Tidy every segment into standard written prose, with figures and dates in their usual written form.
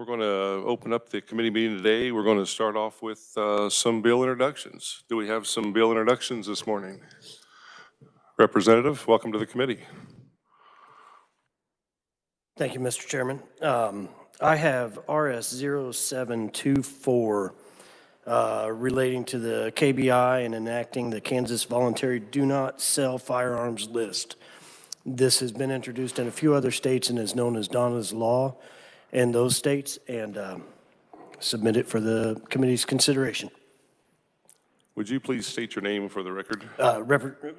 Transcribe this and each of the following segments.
We're going to open up the committee meeting today. We're going to start off with some bill introductions. Do we have some bill introductions this morning? Representative, welcome to the committee. Thank you, Mr. Chairman. I have RS 0724 relating to the KBI and enacting the Kansas Voluntary Do Not Sell Firearms List. This has been introduced in a few other states and is known as Donna's Law in those states, and submit it for the committee's consideration. Would you please state your name for the record?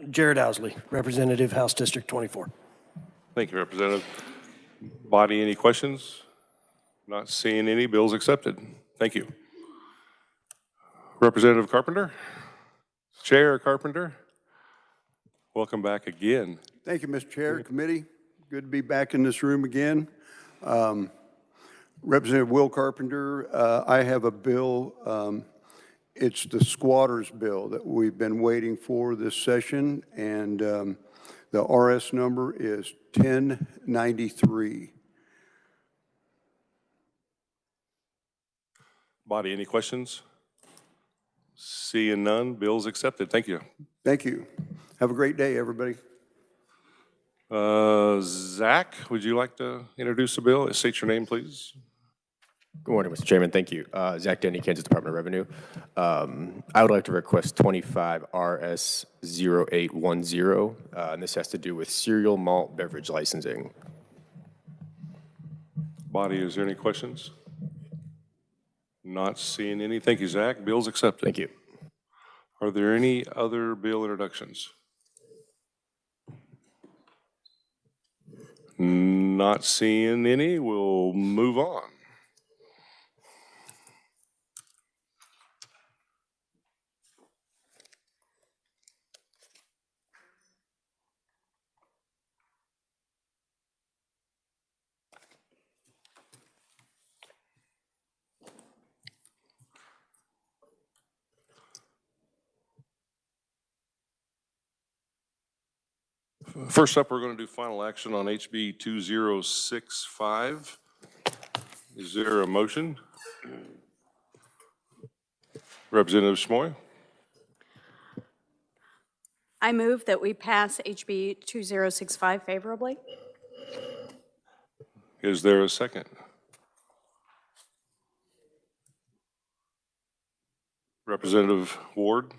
Jared Owsley, Representative, House District 24. Thank you, Representative. Body, any questions? Not seeing any. Bills accepted. Thank you. Representative Carpenter? Chair Carpenter? Welcome back again. Thank you, Mr. Chair, committee. Good to be back in this room again. Representative Will Carpenter, I have a bill. It's the squatters bill that we've been waiting for this session, and the RS number is 1093. Body, any questions? Seeing none, bills accepted. Thank you. Thank you. Have a great day, everybody. Zach, would you like to introduce the bill? State your name, please. Good morning, Mr. Chairman. Thank you. Zach Denny, Kansas Department of Revenue. I would like to request 25 RS 0810, and this has to do with cereal malt beverage licensing. Body, is there any questions? Not seeing any. Thank you, Zach. Bills accepted. Thank you. Are there any other bill introductions? Not seeing any. We'll move on. First up, we're going to do final action on HB 2065. Is there a motion? Representative Schmoy. I move that we pass HB 2065 favorably. Is there a second? Representative Ward.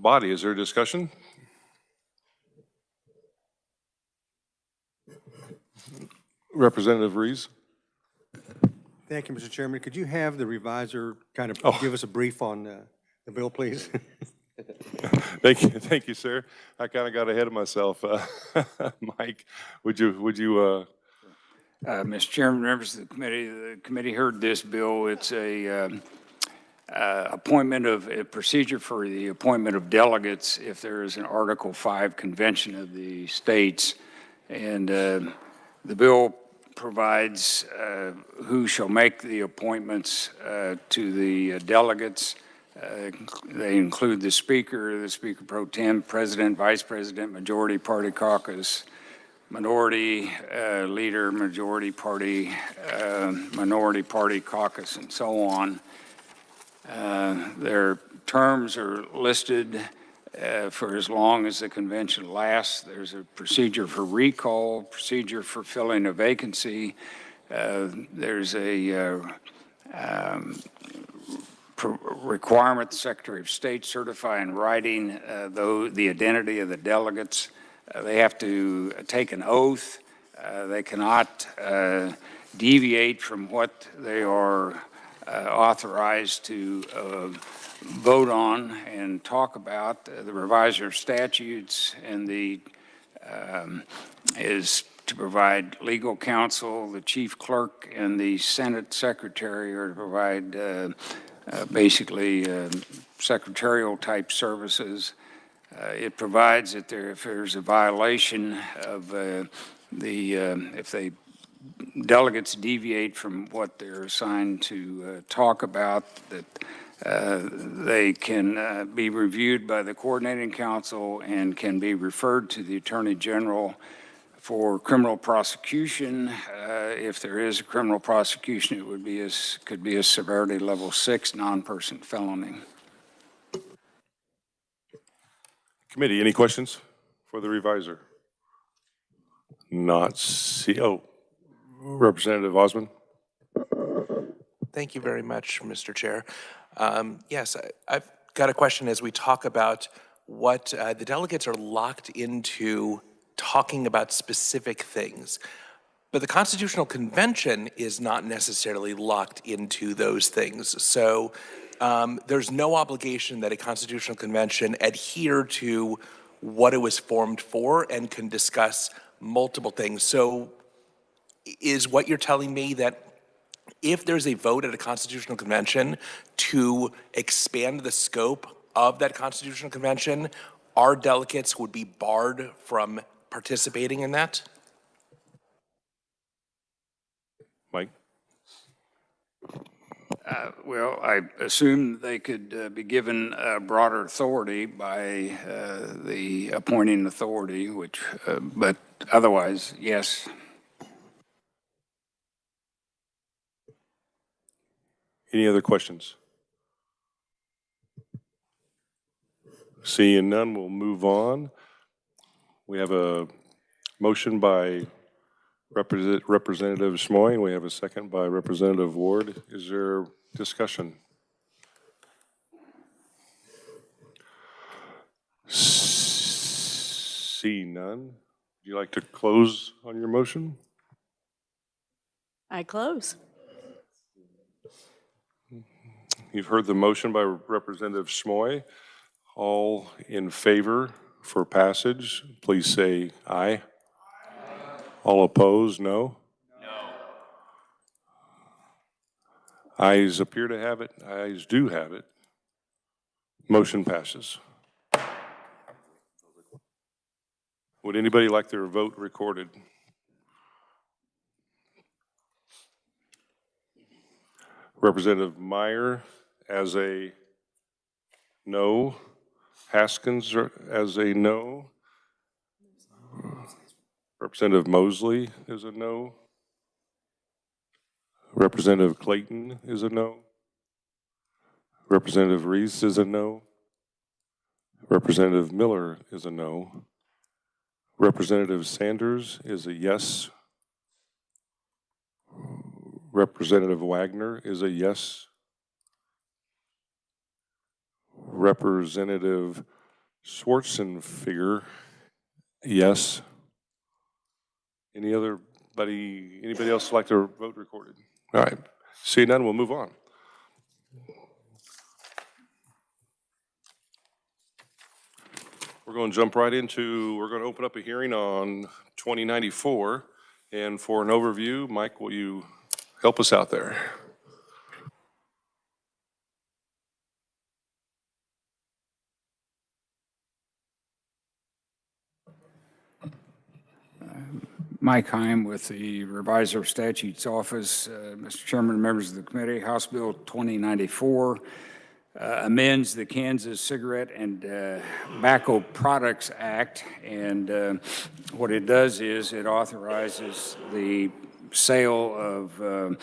Body, is there discussion? Representative Rees. Thank you, Mr. Chairman. Could you have the reviser kind of give us a brief on the bill, please? Thank you, sir. I kind of got ahead of myself. Mike, would you? Mr. Chairman, members of the committee heard this bill. It's a appointment of a procedure for the appointment of delegates if there is an Article 5 convention of the states. And the bill provides who shall make the appointments to the delegates. They include the Speaker Pro Tem, President, Vice President, Majority Party Caucus, Minority Leader, Majority Party, Minority Party Caucus, and so on. Their terms are listed for as long as the convention lasts. There's a procedure for recall, procedure for filling a vacancy. There's a requirement the Secretary of State certify in writing the identity of the delegates. They have to take an oath. They cannot deviate from what they are authorized to vote on and talk about. The revisor statutes and the is to provide legal counsel. The chief clerk and the Senate secretary are to provide basically secretarial type services. It provides that if there's a violation of if they delegates deviate from what they're assigned to talk about, that they can be reviewed by the coordinating council and can be referred to the Attorney General for criminal prosecution. if there is a criminal prosecution, it would be could be a severity level 6 non-person felony. Committee, any questions for the reviser? Not see, Representative Osmond? Thank you very much, Mr. Chair. Yes, I've got a question as we talk about what the delegates are locked into talking about specific things. But the Constitutional Convention is not necessarily locked into those things. So there's no obligation that a Constitutional Convention adhere to what it was formed for and can discuss multiple things. So is what you're telling me that if there's a vote at a Constitutional Convention to expand the scope of that Constitutional Convention, our delegates would be barred from participating in that? Mike? Well, I assume they could be given broader authority by the appointing authority, which, but otherwise, yes. Any other questions? Seeing none, we'll move on. We have a motion by Representative Schmoy, and we have a second by Representative Ward. Is there discussion? Seeing none, would you like to close on your motion? I close. You've heard the motion by Representative Schmoy. All in favor for passage, please say aye. All opposed, no? No. Ayes appear to have it. Ayes do have it. Motion passes. Would anybody like their vote recorded? Representative Meyer as a no. Haskins as a no. Representative Mosley is a no. Representative Clayton is a no. Representative Reese is a no. Representative Miller is a no. Representative Sanders is a yes. Representative Wagner is a yes. Representative Schwarzenegger, yes. Anybody else like their vote recorded? All right, seeing none, we'll move on. We're going to jump right into, we're going to open up a hearing on 2094. And for an overview, Mike, will you help us out there? Mike Heim with the Reviser of Statutes Office. Mr. Chairman, members of the committee, House Bill 2094 amends the Kansas Cigarette and Tobacco Products Act. And what it does is it authorizes the sale of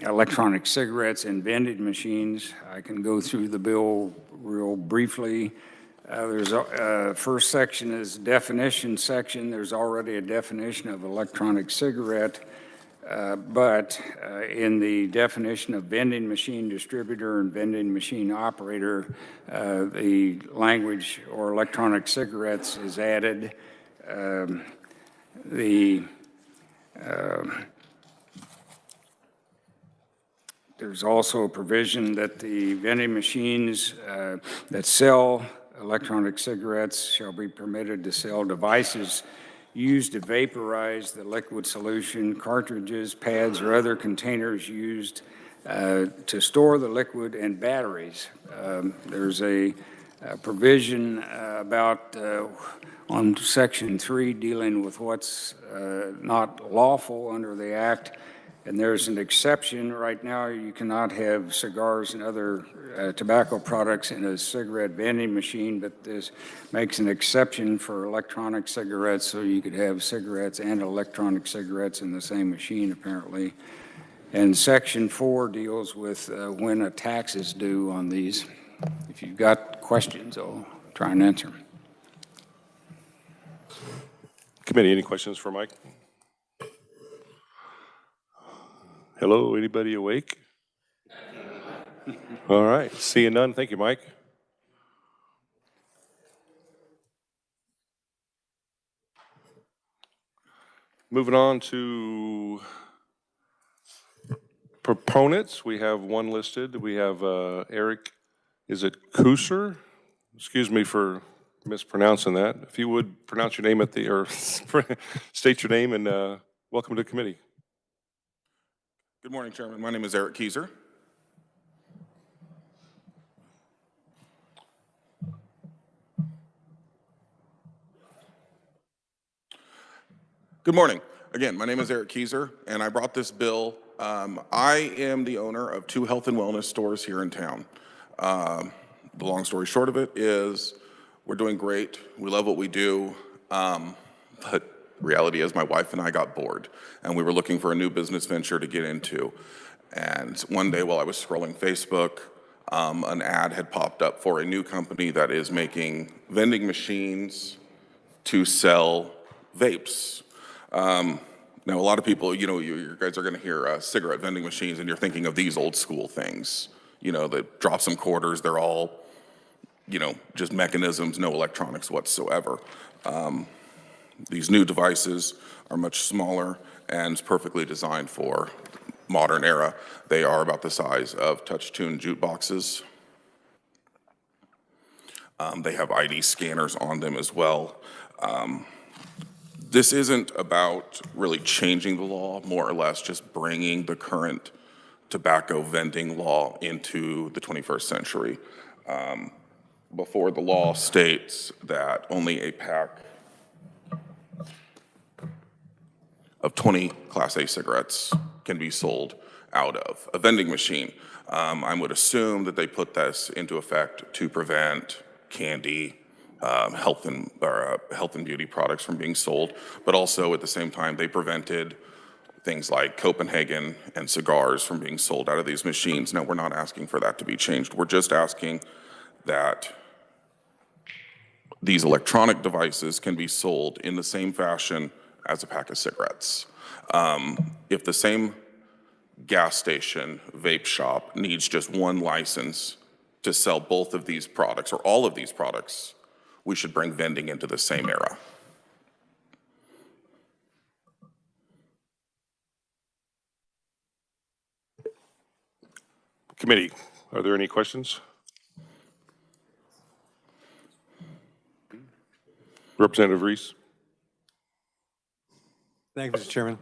electronic cigarettes in vending machines. I can go through the bill real briefly. There's first section is definition section. There's already a definition of electronic cigarette, but in the definition of vending machine distributor and vending machine operator, the language or electronic cigarettes is added. There's also a provision that the vending machines that sell electronic cigarettes shall be permitted to sell devices used to vaporize the liquid solution, cartridges, pads, or other containers used to store the liquid, and batteries. There's a provision about on Section 3 dealing with what's not lawful under the Act. And there's an exception. Right now, you cannot have cigars and other tobacco products in a cigarette vending machine, but this makes an exception for electronic cigarettes, so you could have cigarettes and electronic cigarettes in the same machine, apparently. And Section 4 deals with when a tax is due on these. If you've got questions, I'll try and answer them. Committee, any questions for Mike? Hello, anybody awake? All right, seeing none, thank you, Mike. Moving on to proponents, we have one listed. We have Eric, is it Kuser? Excuse me for mispronouncing that. If you would pronounce your name or state your name and welcome to the committee. Good morning, Chairman. My name is Eric Kieser. Good morning. Again, my name is Eric Kieser, and I brought this bill. I am the owner of 2 health and wellness stores here in town. The long story short of it is we're doing great. We love what we do, but reality is my wife and I got bored, and we were looking for a new business venture to get into. And one day while I was scrolling Facebook, an ad had popped up for a new company that is making vending machines to sell vapes. Now, a lot of people, you guys are going to hear cigarette vending machines, and you're thinking of these old school things, that drop some quarters. They're all, just mechanisms, no electronics whatsoever. These new devices are much smaller and perfectly designed for modern era. They are about the size of touch-tune jukeboxes. They have ID scanners on them as well. This isn't about really changing the law, more or less just bringing the current tobacco vending law into the 21st century. Before, the law states that only a pack of 20 Class A cigarettes can be sold out of a vending machine. I would assume that they put this into effect to prevent candy, health and beauty products from being sold, but also at the same time they prevented things like Copenhagen and cigars from being sold out of these machines. Now, we're not asking for that to be changed. We're just asking that these electronic devices can be sold in the same fashion as a pack of cigarettes. If the same gas station, vape shop needs just one license to sell both of these products or all of these products, we should bring vending into the same era. Committee, are there any questions? Representative Reese. Thank you, Mr. Chairman.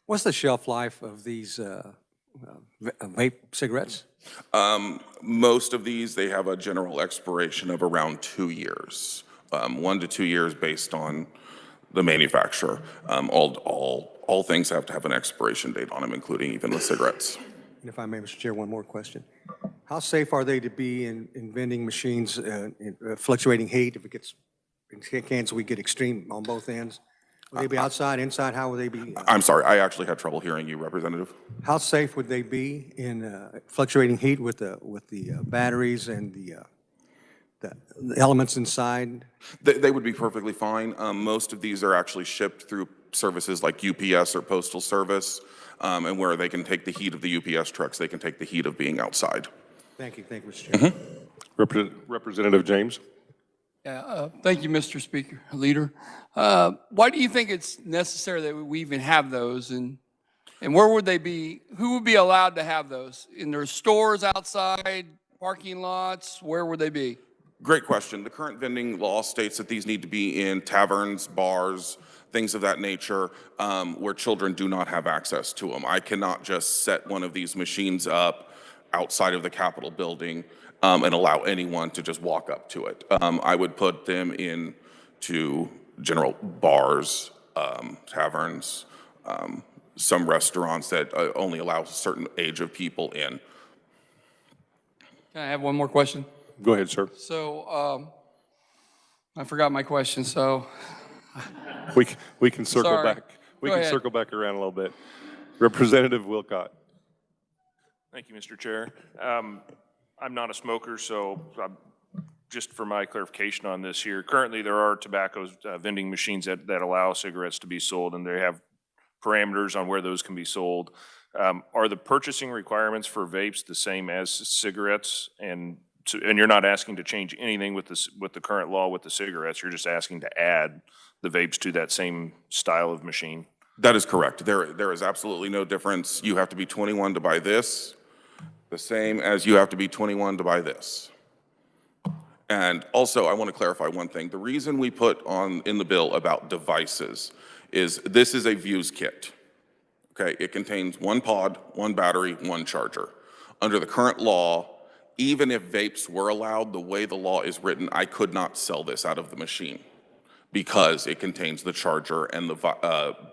What's the shelf life of these vape cigarettes? Most of these, they have a general expiration of around 2 years, 1 to 2 years based on the manufacturer. All things have to have an expiration date on them, including even the cigarettes. And if I may, Mr. Chair, one more question. How safe are they to be in vending machines, in fluctuating heat? If it gets, in cans, we get extreme on both ends. Would they be outside, inside? How would they be? I'm sorry, I actually had trouble hearing you, Representative. How safe would they be in fluctuating heat with the batteries and the elements inside? They would be perfectly fine. Most of these are actually shipped through services like UPS or Postal Service, and where they can take the heat of the UPS trucks, they can take the heat of being outside. Thank you, Mr. Chairman. Representative James. Yeah, thank you, Mr. Speaker, Leader. Why do you think it's necessary that we even have those, and where would they be? Who would be allowed to have those? In their stores, outside, parking lots? Where would they be? Great question. The current vending law states that these need to be in taverns, bars, things of that nature, where children do not have access to them. I cannot just set one of these machines up outside of the Capitol building and allow anyone to just walk up to it. I would put them into general bars, taverns, some restaurants that only allow a certain age of people in. Can I have one more question? Go ahead, sir. So, I forgot my question, so. We can circle Sorry. back. We Go can ahead. circle back around a little bit. Representative Wilcott. Thank you, Mr. Chair. I'm not a smoker, so just for my clarification on this here, currently there are tobacco vending machines that allow cigarettes to be sold, and they have parameters on where those can be sold. Are the purchasing requirements for vapes the same as cigarettes? And you're not asking to change anything with the current law with the cigarettes. You're just asking to add the vapes to that same style of machine. That is correct. There is absolutely no difference. You have to be 21 to buy this, the same as you have to be 21 to buy this. And also, I want to clarify one thing. The reason we put in the bill about devices is this is a views kit. Okay, it contains one pod, one battery, one charger. Under the current law, even if vapes were allowed, the way the law is written, I could not sell this out of the machine because it contains the charger and the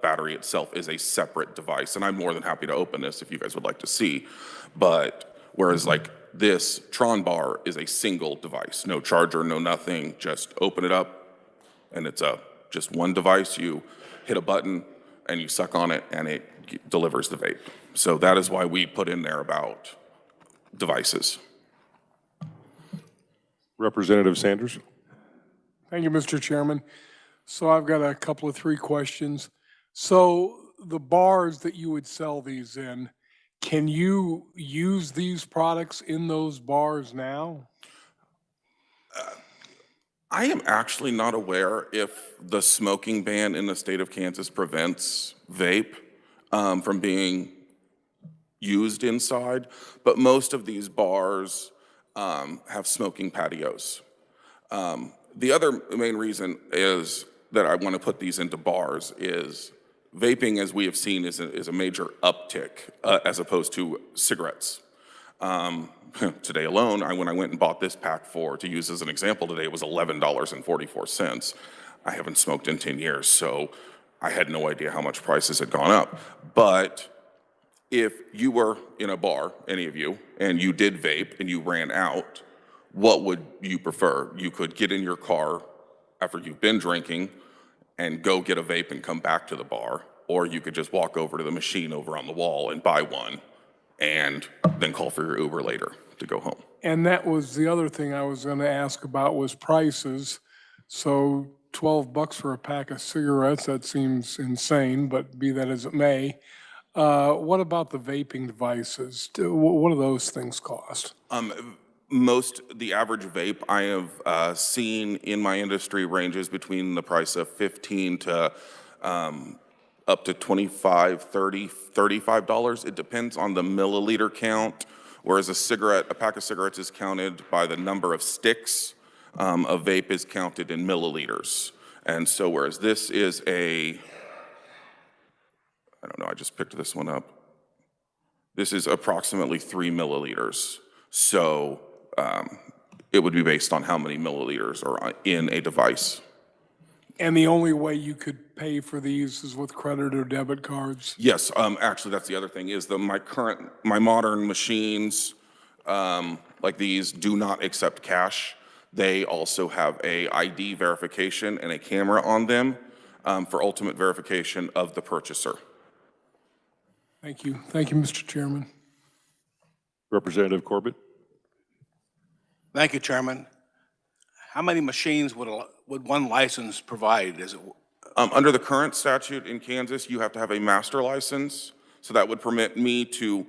battery itself is a separate device. And I'm more than happy to open this if you guys would like to see. But whereas like this Tron bar is a single device, no charger, no nothing, just open it up and it's just one device. You hit a button and you suck on it and it delivers the vape. So that is why we put in there about devices. Representative Sanders. Thank you, Mr. Chairman. So I've got a couple of 3 questions. So the bars that you would sell these in, can you use these products in those bars now? I am actually not aware if the smoking ban in the state of Kansas prevents vape from being used inside, but most of these bars have smoking patios. The other main reason is that I want to put these into bars is vaping, as we have seen, is a major uptick as opposed to cigarettes. Today alone, when I went and bought this pack to use as an example today, it was $11.44. I haven't smoked in 10 years, so I had no idea how much prices had gone up. But if you were in a bar, any of you, and you did vape and you ran out, what would you prefer? You could get in your car after you've been drinking and go get a vape and come back to the bar, or you could just walk over to the machine over on the wall and buy one and then call for your Uber later to go home. And that was the other thing I was going to ask about was prices. So $12 for a pack of cigarettes, that seems insane, but be that as it may. What about the vaping devices? What do those things cost? The average vape I have seen in my industry ranges between the price of $15 to up to $25, $30, $35. It depends on the milliliter count, whereas a pack of cigarettes is counted by the number of sticks. A vape is counted in milliliters. And so whereas this is I don't know, I just picked this one up. This is approximately 3 milliliters. So it would be based on how many milliliters are in a device. And the only way you could pay for these is with credit or debit cards? Yes, actually that's the other thing is my modern machines like these do not accept cash. They also have a ID verification and a camera on them for ultimate verification of the purchaser. Thank you. Thank you, Mr. Chairman. Representative Corbett. Thank you, Chairman. How many machines would one license provide? Under the current statute in Kansas, you have to have a master license. So that would permit me to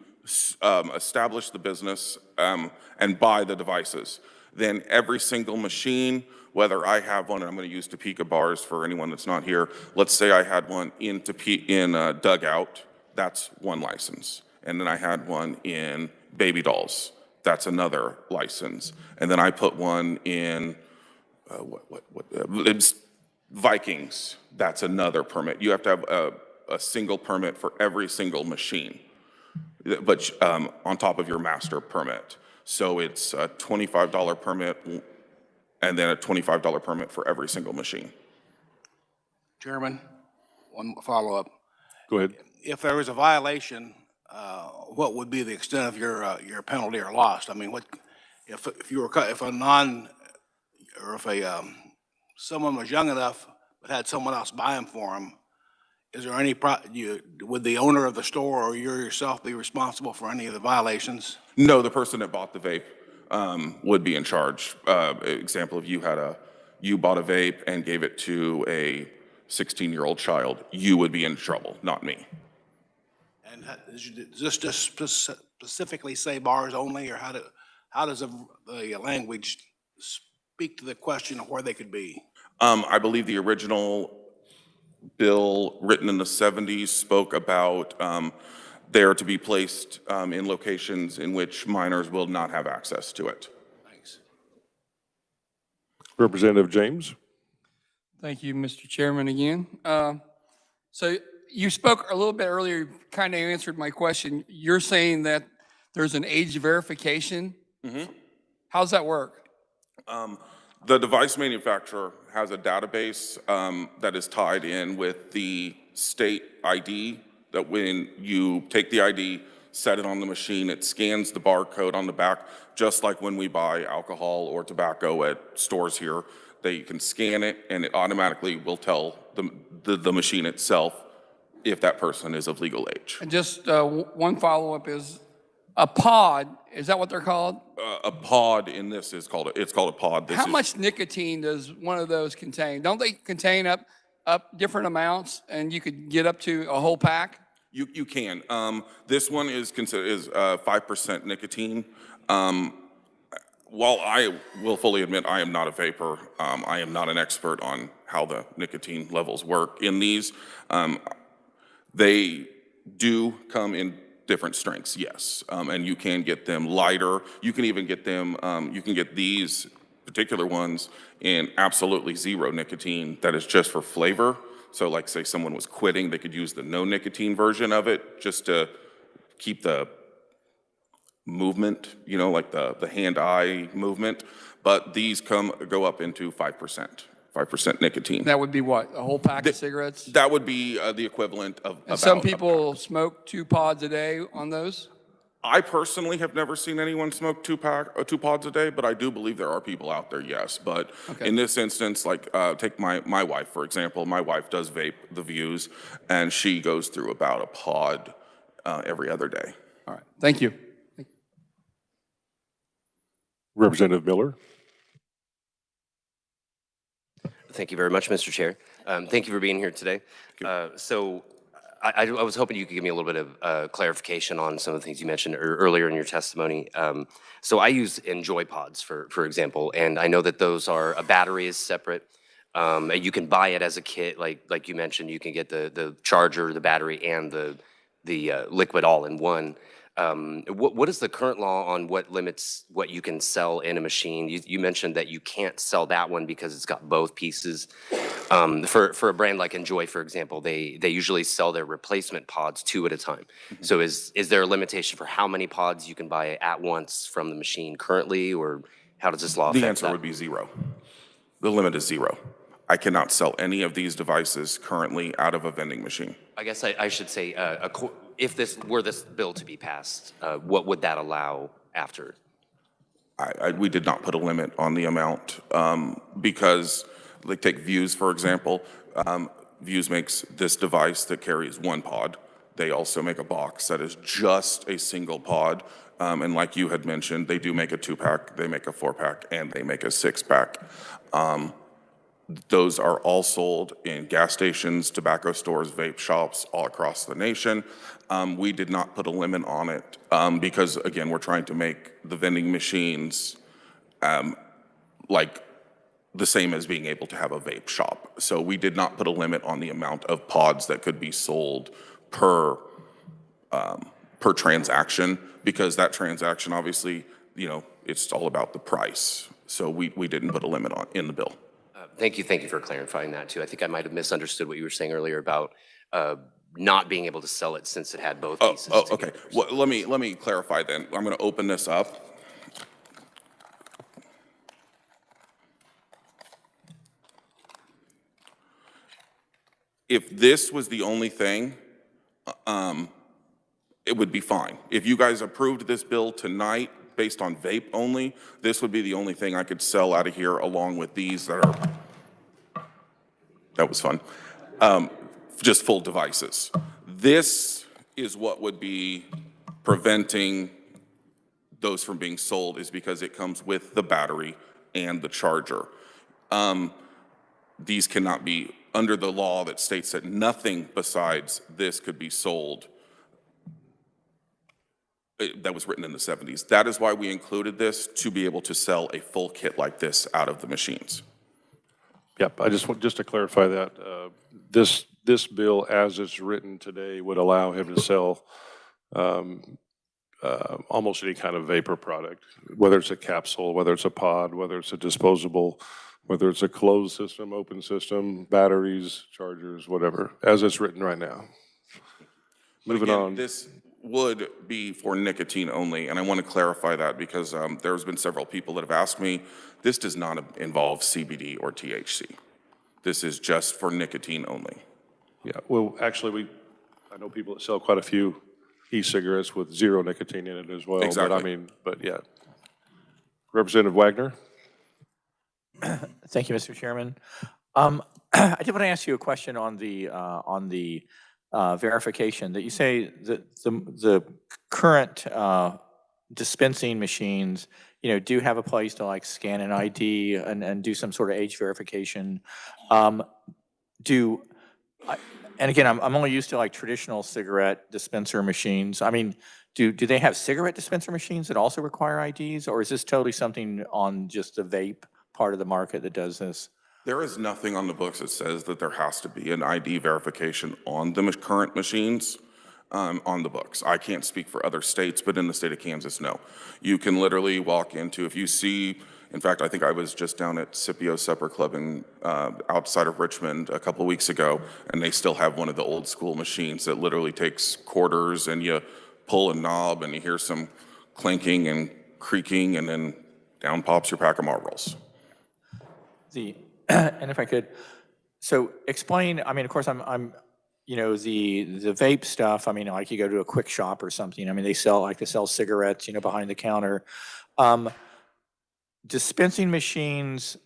establish the business and buy the devices. Then every single machine, whether I have one, and I'm going to use Topeka bars for anyone that's not here. Let's say I had one in Dugout, that's one license. And then I had one in Baby Dolls, that's another license. And then I put one in Vikings, that's another permit. You have to have a single permit for every single machine, but on top of your master permit. So it's a $25 permit and then a $25 permit for every single machine. Chairman, one follow-up. Go ahead. if there is a violation, what would be the extent of your penalty or loss? I mean, what, if you were, if a non, or if someone was young enough but had someone else buy them for them, is there any, would the owner of the store or you yourself be responsible for any of the violations? No, the person that bought the vape would be in charge. Example, if you bought a vape and gave it to a 16-year-old child, you would be in trouble, not me. And does this just specifically say bars only, or how does the language speak to the question of where they could be? I believe the original bill written in the 70s spoke about they are to be placed in locations in which minors will not have access to it. Thanks. Representative James. Thank you, Mr. Chairman, again. So you spoke a little bit earlier, kind of answered my question. You're saying that there's an age verification? Mm-hmm. How does that work? The device manufacturer has a database that is tied in with the state ID, that when you take the ID, set it on the machine, it scans the barcode on the back, just like when we buy alcohol or tobacco at stores here. They can scan it and it automatically will tell the machine itself if that person is of legal age. And just one follow-up is, a pod, is that what they're called? A pod in this is called a pod. How much nicotine does one of those contain? Don't they contain up different amounts, and you could get up to a whole pack? You can. This one is 5% nicotine. While I will fully admit I am not a vapor, I am not an expert on how the nicotine levels work in these. They do come in different strengths, yes, and you can get them lighter. You can even get them, you can get these particular ones in absolutely zero nicotine that is just for flavor. So like say someone was quitting, they could use the no nicotine version of it just to keep the movement, you know, like the hand-eye movement. But these go up into 5% nicotine. That would be what, a whole pack of cigarettes? That would be the equivalent of And some people smoke 2 pods a day on those? I personally have never seen anyone smoke 2 pods a day, but I do believe there are people out there, yes. But in this instance, like take my wife, for example. My wife does vape the Views, and she goes through about a pod every other day. All right, thank you. Representative Miller. Thank you very much, Mr. Chair. Thank you for being here today. So I was hoping you could give me a little bit of clarification on some of the things you mentioned earlier in your testimony. So I use Enjoy Pods, for example, and I know that those are, a battery is separate. You can buy it as a kit, like you mentioned. You can get the charger, the battery, and the liquid all in one. What is the current law on what limits what you can sell in a machine? You mentioned that you can't sell that one because it's got both pieces. For a brand like Enjoy, for example, they usually sell their replacement pods 2 at a time. Mm-hmm. So is there a limitation for how many pods you can buy at once from the machine currently, or how does this law affect that? The answer would be 0. The limit is 0. I cannot sell any of these devices currently out of a vending machine. I guess I should say, if this bill to be passed, what would that allow after? We did not put a limit on the amount because, like, take Views, for example. Views makes this device that carries 1 pod. They also make a box that is just a single pod. And like you had mentioned, they do make a 2-pack, they make a 4-pack, and they make a 6-pack. Those are all sold in gas stations, tobacco stores, vape shops all across the nation. We did not put a limit on it because, again, we're trying to make the vending machines like the same as being able to have a vape shop. So we did not put a limit on the amount of pods that could be sold per transaction, because that transaction, obviously, you know, it's all about the price. So we didn't put a limit in the bill. Thank you for clarifying that too. I think I might have misunderstood what you were saying earlier about not being able to sell it since it had both pieces. Okay. Well, let me clarify then. I'm going to open this up. If this was the only thing, it would be fine. If you guys approved this bill tonight based on vape only, this would be the only thing I could sell out of here along with these that are, that was fun, just full devices. This is what would be preventing those from being sold, is because it comes with the battery and the charger. These cannot be, under the law that states that nothing besides this could be sold, that was written in the 70s. That is why we included this, to be able to sell a full kit like this out of the machines. Yep, I just want, just to clarify that, this bill as it's written today would allow him to sell almost any kind of vapor product, whether it's a capsule, whether it's a pod, whether it's a disposable, whether it's a closed system, open system, batteries, chargers, whatever, as it's written right now. Moving on. This would be for nicotine only, and I want to clarify that because there's been several people that have asked me. This does not involve CBD or THC. This is just for nicotine only. Yeah, well, actually, I know people that sell quite a few e-cigarettes with zero nicotine in it as well. Exactly. But I mean, but yeah. Representative Wagner? Thank you, Mr. Chairman. I did want to ask you a question on the verification that you say that the current dispensing machines, you know, do have a place to like scan an ID and do some sort of age verification. And again, I'm only used to like traditional cigarette dispenser machines. I mean, do they have cigarette dispenser machines that also require IDs, or is this totally something on just the vape part of the market that does this? There is nothing on the books that says that there has to be an ID verification on the current machines on the books. I can't speak for other states, but in the state of Kansas, no. You can literally walk into, if you see, in fact, I think I was just down at Scipio Supper Club in, outside of Richmond a couple of weeks ago, and they still have one of the old school machines that literally takes quarters and you pull a knob and you hear some clinking and creaking, and then down pops your pack of Marlboros. And if I could, so explain, I mean, of course, I'm you know, the vape stuff, I mean, like you go to a quick shop or something, I mean, they sell cigarettes, you know, behind the counter. Dispensing machines,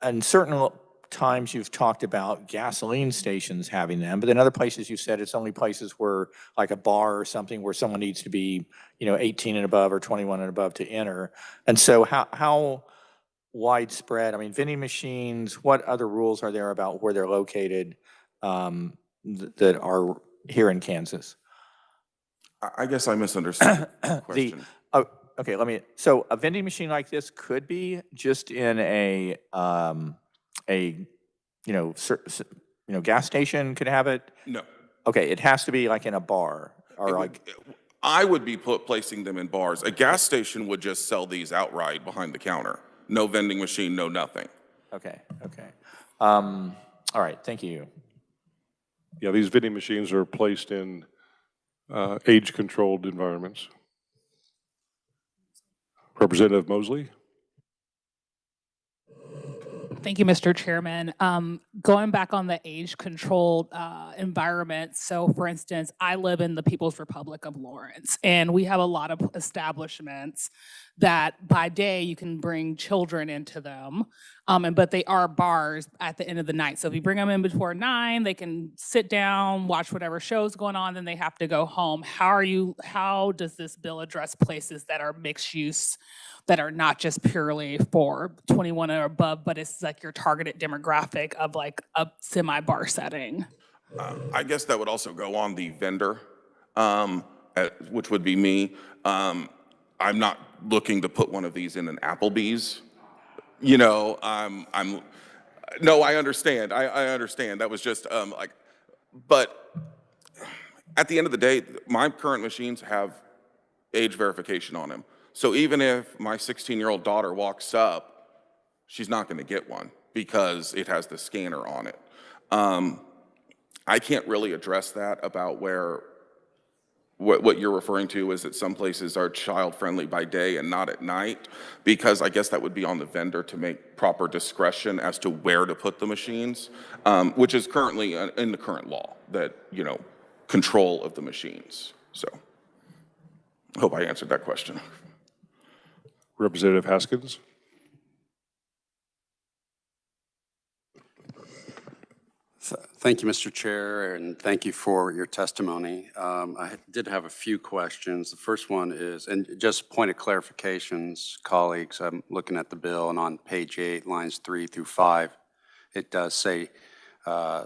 and certain times you've talked about gasoline stations having them, but then other places you said it's only places where, like a bar or something, where someone needs to be, you know, 18 and above or 21 and above to enter. And so how widespread, I mean, vending machines, what other rules are there about where they're located that are here in Kansas? I guess I misunderstood the question. Okay, so a vending machine like this could be just in a gas station could have it? No. Okay, it has to be like in a bar or I would be placing them in bars. A gas station would just sell these outright behind the counter. No vending machine, no nothing. Okay. All right, thank you. Yeah, these vending machines are placed in age-controlled environments. Representative Mosley? Thank you, Mr. Chairman. Going back on the age-controlled environment, so for instance, I live in the People's Republic of Lawrence, and we have a lot of establishments that by day you can bring children into them, but they are bars at the end of the night. So if you bring them in before 9, they can sit down, watch whatever show's going on, then they have to go home. How does this bill address places that are mixed use, that are not just purely for 21 or above, but it's like your targeted demographic of like a semi-bar setting? I guess that would also go on the vendor, which would be me. I'm not looking to put one of these in an Applebee's. You know, no, I understand. I understand. That was just but at the end of the day, my current machines have age verification on them. So even if my 16-year-old daughter walks up, she's not going to get one because it has the scanner on it. I can't really address that about what you're referring to is that some places are child-friendly by day and not at night, because I guess that would be on the vendor to make proper discretion as to where to put the machines, which is currently in the current law that, you know, control of the machines. So I hope I answered that question. Representative Haskins. Thank you, Mr. Chair, and thank you for your testimony. I did have a few questions. The first one is, and just point of clarifications, colleagues, I'm looking at the bill, and on page 8, lines 3 through 5, it does say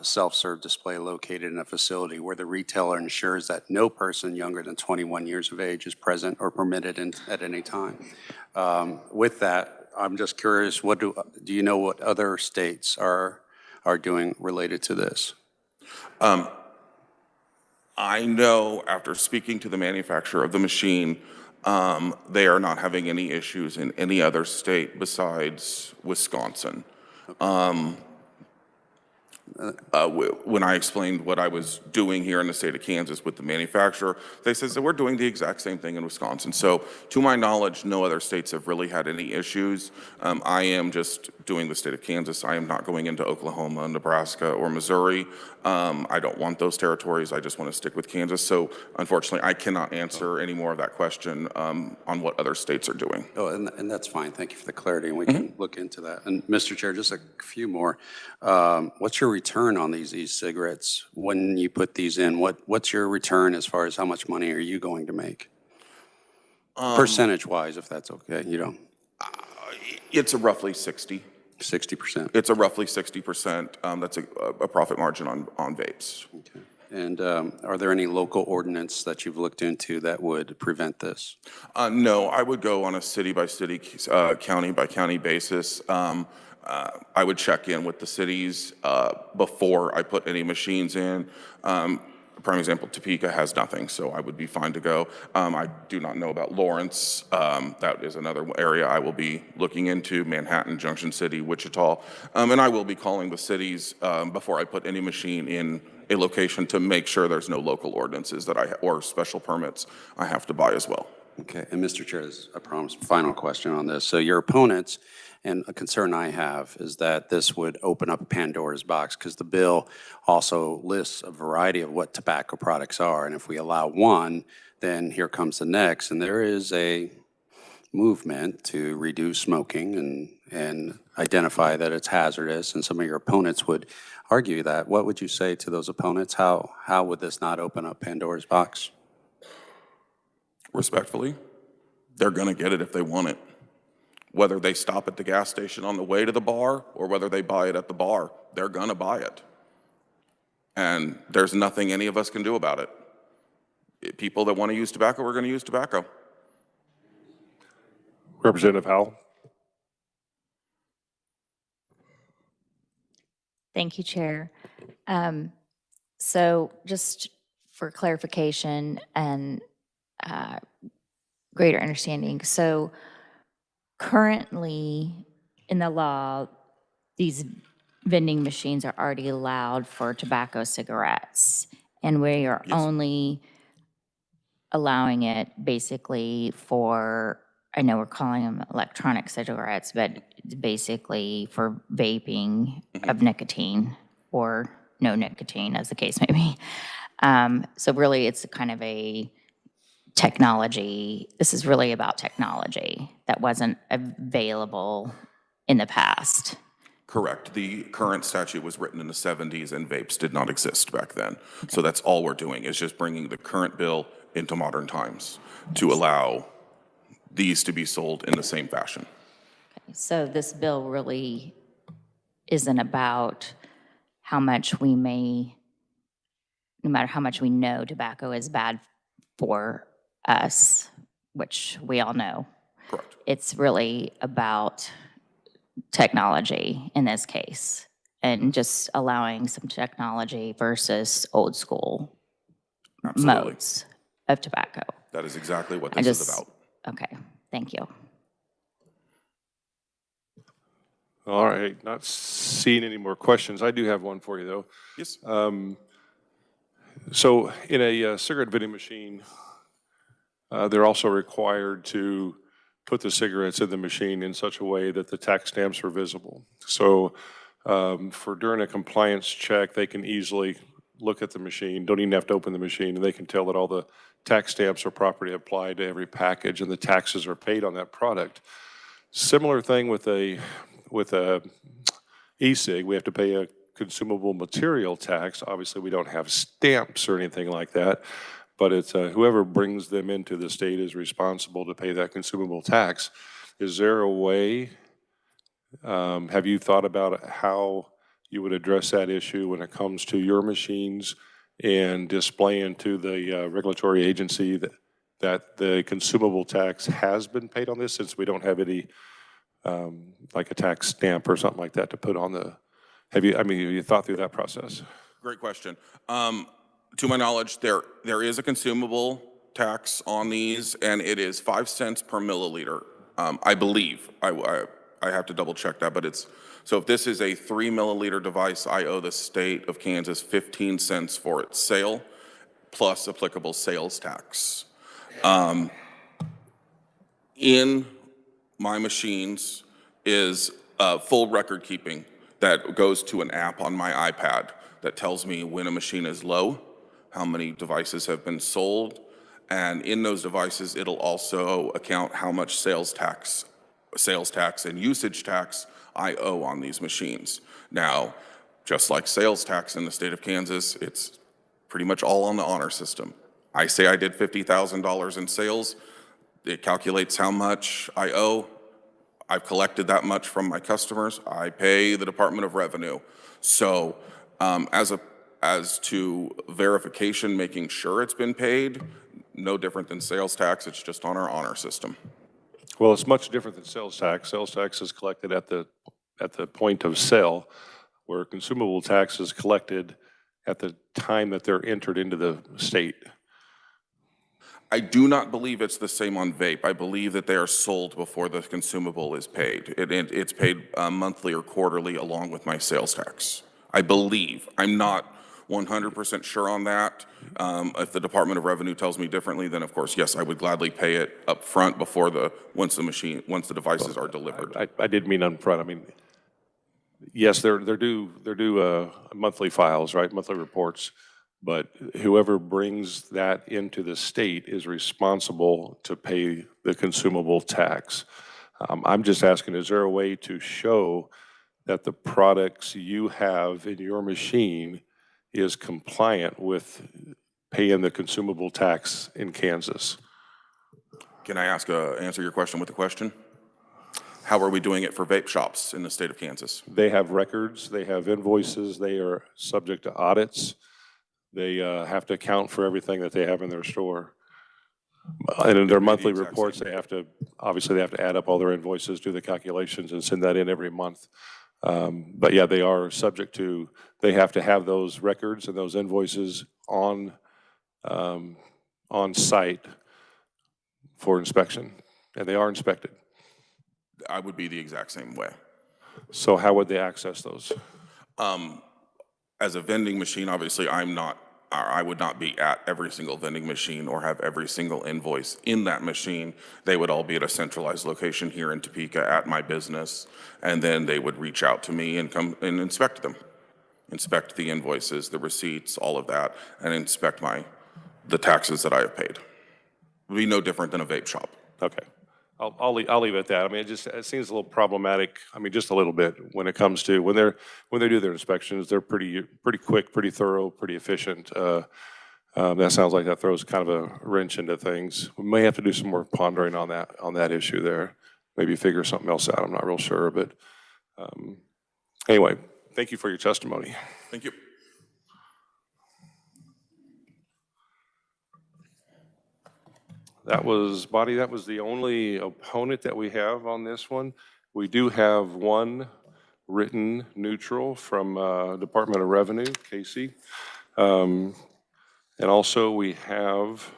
self-serve display located in a facility where the retailer ensures that no person younger than 21 years of age is present or permitted at any time. With that, I'm just curious, do you know what other states are doing related to this? I know after speaking to the manufacturer of the machine, they are not having any issues in any other state besides Wisconsin. When I explained what I was doing here in the state of Kansas with the manufacturer, they said that we're doing the exact same thing in Wisconsin. So to my knowledge, no other states have really had any issues. I am just doing the state of Kansas. I am not going into Oklahoma, Nebraska, or Missouri. I don't want those territories. I just want to stick with Kansas. So unfortunately, I cannot answer any more of that question on what other states are doing. Oh, and that's fine. Thank you for the clarity, and we can look into that. And Mr. Chair, just a few more. What's your return on these e-cigarettes when you put these in? What's your return as far as how much money are you going to make? Percentage-wise, if that's okay, you know. It's a roughly 60%. 60%. It's a roughly 60%. That's a profit margin on vapes. Okay. And are there any local ordinance that you've looked into that would prevent this? No, I would go on a city-by-city, county-by-county basis. I would check in with the cities before I put any machines in. Prime example, Topeka has nothing, so I would be fine to go. I do not know about Lawrence. That is another area I will be looking into, Manhattan, Junction City, Wichita. And I will be calling the cities before I put any machine in a location to make sure there's no local ordinances that or special permits I have to buy as well. Okay, and Mr. Chair, I promise, final question on this. So your opponents, and a concern I have is that this would open up Pandora's box because the bill also lists a variety of what tobacco products are. And if we allow one, then here comes the next. And there is a movement to reduce smoking and identify that it's hazardous. And some of your opponents would argue that. What would you say to those opponents? How would this not open up Pandora's box? Respectfully, they're going to get it if they want it. Whether they stop at the gas station on the way to the bar or whether they buy it at the bar, they're going to buy it. And there's nothing any of us can do about it. People that want to use tobacco are going to use tobacco. Representative Howell. Thank you, Chair. So just for clarification and greater understanding, so currently in the law, these vending machines are already allowed for tobacco cigarettes, and we are only allowing it basically for, I know we're calling them electronic cigarettes, but basically for vaping of nicotine or no nicotine, as the case may be. So really, it's kind of a technology. This is really about technology that wasn't available in the past. Correct. The current statute was written in the 70s and vapes did not exist back then. So that's all we're doing is just bringing the current bill into modern times to allow these to be sold in the same fashion. Okay. So this bill really isn't about how much we may, no matter how much we know tobacco is bad for us, which we all know. Correct. It's really about technology in this case and just allowing some technology versus old school modes of tobacco. That is exactly what this is about. Okay, thank you. All right, not seeing any more questions. I do have one for you, though. Yes. So in a cigarette vending machine, they're also required to put the cigarettes in the machine in such a way that the tax stamps are visible. So for during a compliance check, they can easily look at the machine, don't even have to open the machine, and they can tell that all the tax stamps are properly applied to every package and the taxes are paid on that product. Similar thing with a e-cig, we have to pay a consumable material tax. Obviously, we don't have stamps or anything like that, but it's whoever brings them into the state is responsible to pay that consumable tax. Is there a way, have you thought about how you would address that issue when it comes to your machines and displaying to the regulatory agency that the consumable tax has been paid on this, since we don't have any like a tax stamp or something like that to put on the, have you thought through that process? Great question. To my knowledge, there is a consumable tax on these, and it is 5 cents per milliliter. I believe. I have to double check that, but it's, so if this is a 3 milliliter device, I owe the state of Kansas 15 cents for its sale, plus applicable sales tax. In my machines is full record keeping that goes to an app on my iPad that tells me when a machine is low, how many devices have been sold, and in those devices, it'll also account how much sales tax and usage tax I owe on these machines. Now, just like sales tax in the state of Kansas, it's pretty much all on the honor system. I say I did $50,000 in sales, it calculates how much I owe. I've collected that much from my customers. I pay the Department of Revenue. So as to verification, making sure it's been paid, no different than sales tax, it's just on our honor system. Well, it's much different than sales tax. Sales tax is collected at the point of sale, where consumable tax is collected at the time that they're entered into the state. I do not believe it's the same on vape. I believe that they are sold before the consumable is paid. It's paid monthly or quarterly along with my sales tax. I believe. I'm not 100% sure on that. If the Department of Revenue tells me differently, then of course, yes, I would gladly pay it up front before once the devices are delivered. I did mean up front. I mean, yes, they're due monthly files, right? Monthly reports. But whoever brings that into the state is responsible to pay the consumable tax. I'm just asking, is there a way to show that the products you have in your machine is compliant with paying the consumable tax in Kansas? Can I answer your question with a question? How are we doing it for vape shops in the state of Kansas? They have records, they have invoices, they are subject to audits. They have to account for everything that they have in their store. And in their monthly reports, they have to add up all their invoices, do the calculations, and send that in every month. But yeah, they are subject to, they have to have those records and those invoices on site for inspection, and they are inspected. I would be the exact same way. So how would they access those? As a vending machine, obviously, I would not be at every single vending machine or have every single invoice in that machine. They would all be at a centralized location here in Topeka at my business, and then they would reach out to me and come and inspect them. Inspect the invoices, the receipts, all of that, and inspect the taxes that I have paid. It would be no different than a vape shop. Okay. I'll leave it at that. I mean, it seems a little problematic. I mean, just a little bit when it comes to when they do their inspections. They're pretty quick, pretty thorough, pretty efficient. That sounds like that throws kind of a wrench into things. We may have to do some more pondering on that issue there. Maybe figure something else out. I'm not real sure, but anyway, thank you for your testimony. Thank you. That was the only opponent that we have on this one. We do have one written neutral from Department of Revenue, Casey. And also we have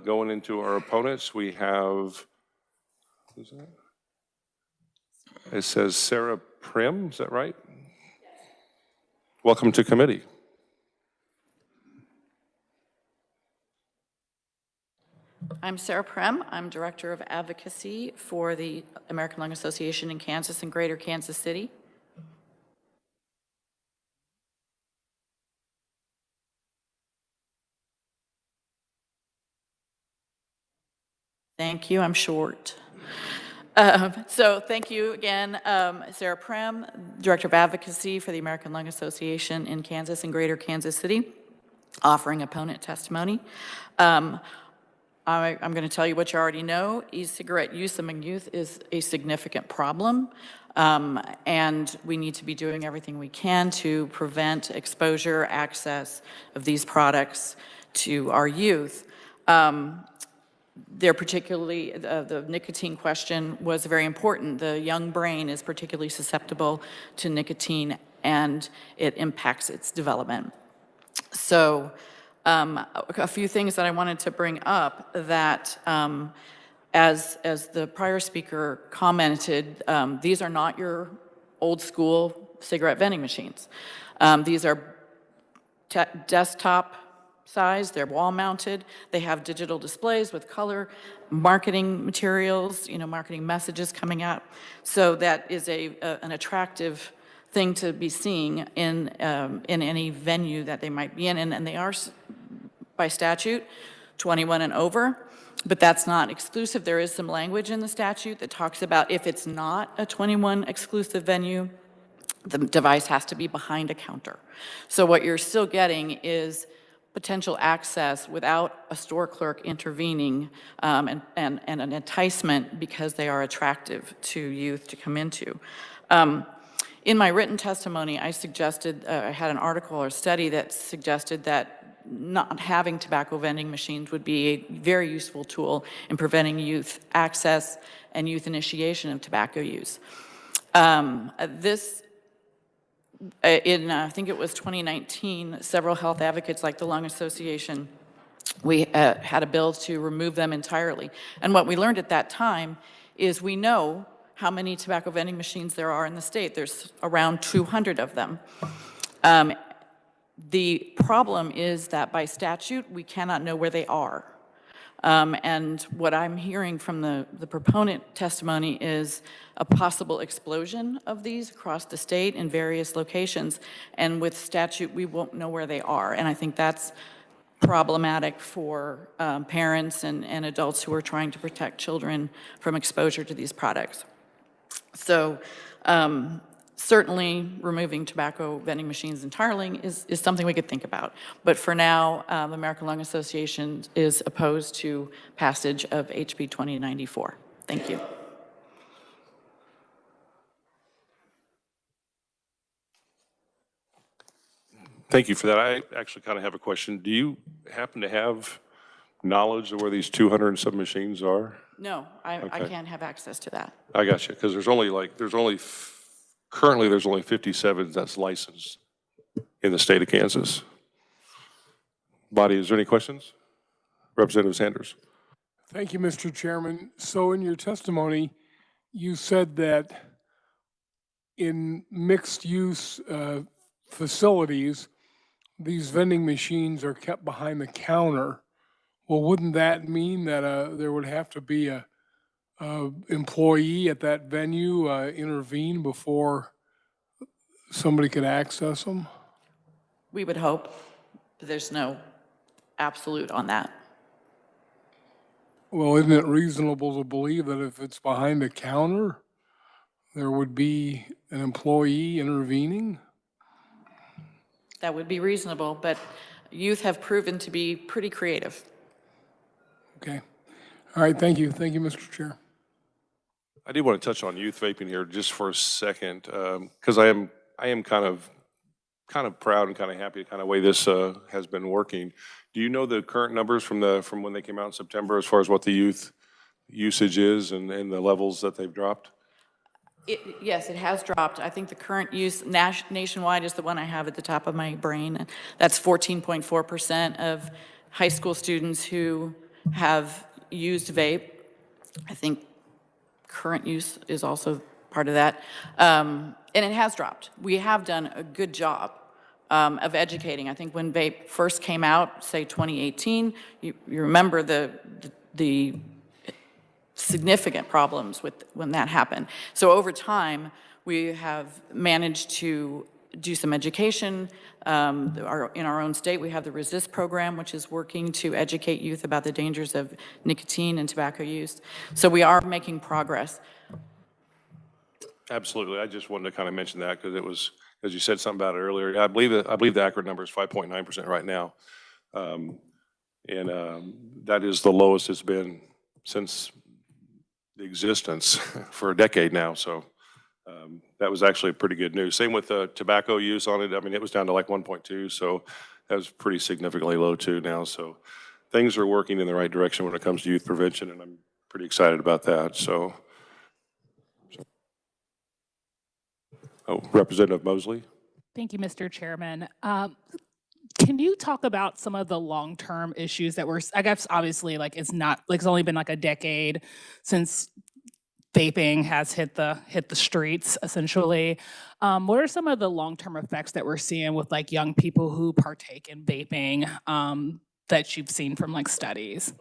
going into our opponents, we have, who's that? It says Sarah Prim, is that right? Welcome to committee. I'm Sarah Prem. I'm Director of Advocacy for the American Lung Association in Kansas and Greater Kansas City. Thank you. I'm short. So thank you again, Sarah Prem, Director of Advocacy for the American Lung Association in Kansas and Greater Kansas City, offering opponent testimony. I'm going to tell you what you already know. E-cigarette use among youth is a significant problem, and we need to be doing everything we can to prevent exposure, access of these products to our youth. They're particularly, the nicotine question was very important. The young brain is particularly susceptible to nicotine, and it impacts its development. So a few things that I wanted to bring up that, as the prior speaker commented, these are not your old school cigarette vending machines. These are desktop size, they're wall mounted, they have digital displays with color, marketing materials, marketing messages coming out. So that is an attractive thing to be seeing in any venue that they might be in, and they are, by statute, 21 and over, but that's not exclusive. There is some language in the statute that talks about if it's not a 21 exclusive venue, the device has to be behind a counter. So what you're still getting is potential access without a store clerk intervening, and an enticement because they are attractive to youth to come into. In my written testimony, I suggested, I had an article or study that suggested that not having tobacco vending machines would be a very useful tool in preventing youth access and youth initiation of tobacco use. I think it was 2019, several health advocates like the Lung Association, we had a bill to remove them entirely. And what we learned at that time is we know how many tobacco vending machines there are in the state. There's around 200 of them. The problem is that by statute, we cannot know where they are. And what I'm hearing from the proponent testimony is a possible explosion of these across the state in various locations. And with statute, we won't know where they are. And I think that's problematic for parents and adults who are trying to protect children from exposure to these products. So certainly removing tobacco vending machines entirely is something we could think about. But for now, the American Lung Association is opposed to passage of HB 2094. Thank you. Thank you for that. I actually kind of have a question. Do you happen to have knowledge of where these 200 and some machines are? No, I can't have access to that. I got you, because currently there's only 57 that's licensed in the state of Kansas. Body, is there any questions? Representative Sanders. Thank you, Mr. Chairman. So in your testimony, you said that in mixed-use facilities, these vending machines are kept behind the counter. Well, wouldn't that mean that there would have to be a employee at that venue intervene before somebody could access them? We would hope, but there's no absolute on that. Well, isn't it reasonable to believe that if it's behind a counter, there would be an employee intervening? That would be reasonable, but youth have proven to be pretty creative. Okay. All right, thank you. Thank you, Mr. Chair. I did want to touch on youth vaping here just for a second, because I am kind of proud and kind of happy the kind of way this has been working. Do you know the current numbers from when they came out in September as far as what the youth usage is and the levels that they've dropped? Yes, it has dropped. I think the current use nationwide is the one I have at the top of my brain. That's 14.4% of high school students who have used vape. I think current use is also part of that. And it has dropped. We have done a good job of educating. I think when vape first came out, say 2018, you remember the the significant problems with when that happened. So over time, we have managed to do some education. In our own state, we have the Resist program, which is working to educate youth about the dangers of nicotine and tobacco use. So we are making progress. Absolutely. I just wanted to kind of mention that because it was, as you said something about it earlier. I believe the accurate number is 5.9% right now. That is the lowest it's been since the existence for a decade now. So that was actually pretty good news. Same with the tobacco use on it. I mean, it was down to like 1.2, so that was pretty significantly low too now. So things are working in the right direction when it comes to youth prevention, and I'm pretty excited about that. So, Representative Mosley. Thank you, Mr. Chairman. Can you talk about some of the long-term issues that I guess obviously like it's only been like a decade since vaping has hit the streets essentially. What are some of the long-term effects that we're seeing with like young people who partake in vaping that you've seen from like studies?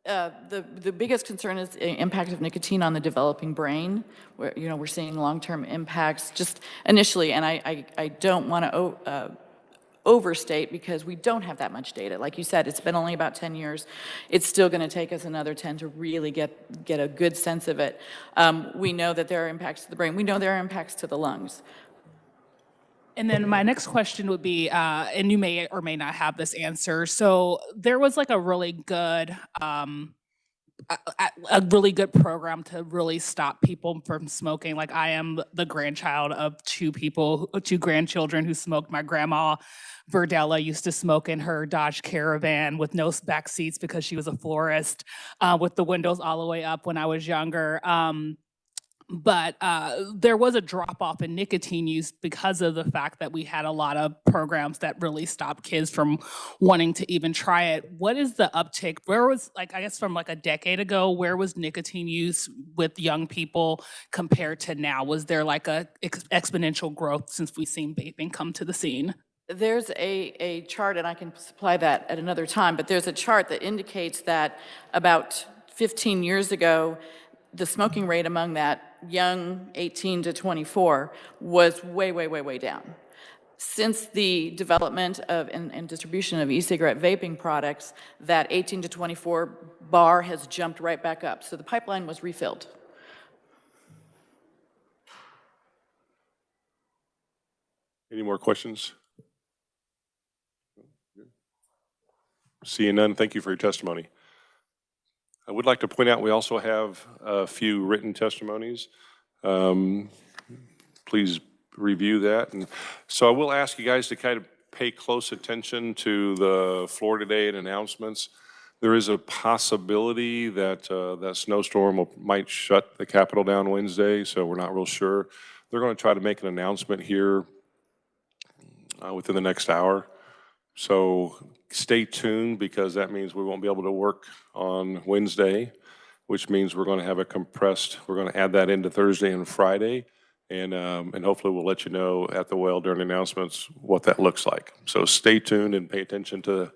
The biggest concern is the impact of nicotine on the developing brain. Where, we're seeing long-term impacts just initially, and I don't want to overstate because we don't have that much data. Like you said, it's been only about 10 years. It's still going to take us another 10 to really get a good sense of it. We know that there are impacts to the brain. We know there are impacts to the lungs. And then my next question would be, and you may or may not have this answer. So there was like a really good program to really stop people from smoking. Like I am the grandchild of two grandchildren who smoked. My grandma Verdella used to smoke in her Dodge Caravan with no back seats because she was a florist, with the windows all the way up when I was younger. But there was a drop off in nicotine use because of the fact that we had a lot of programs that really stopped kids from wanting to even try it. What is the uptick? Where was, like, I guess from like a decade ago, where was nicotine use with young people compared to now? Was there like a exponential growth since we've seen vaping come to the scene? There's a chart, and I can supply that at another time, but there's a chart that indicates that about 15 years ago, the smoking rate among that young 18 to 24 was way down. Since the development of and distribution of e-cigarette vaping products, that 18 to 24 bar has jumped right back up. So the pipeline was refilled. Any more questions? Seeing none, thank you for your testimony. I would like to point out we also have a few written testimonies. Please review that. And so I will ask you guys to kind of pay close attention to the floor today and announcements. There is a possibility that that snowstorm might shut the Capitol down Wednesday, so we're not real sure. They're going to try to make an announcement here within the next hour. So stay tuned because that means we won't be able to work on Wednesday, which means we're going to have we're going to add that into Thursday and Friday. And hopefully we'll let you know at the well during announcements what that looks like. So stay tuned and pay attention to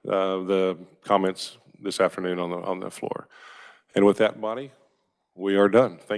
the comments this afternoon on the floor. And with that, Bonnie, we are done. Thank you.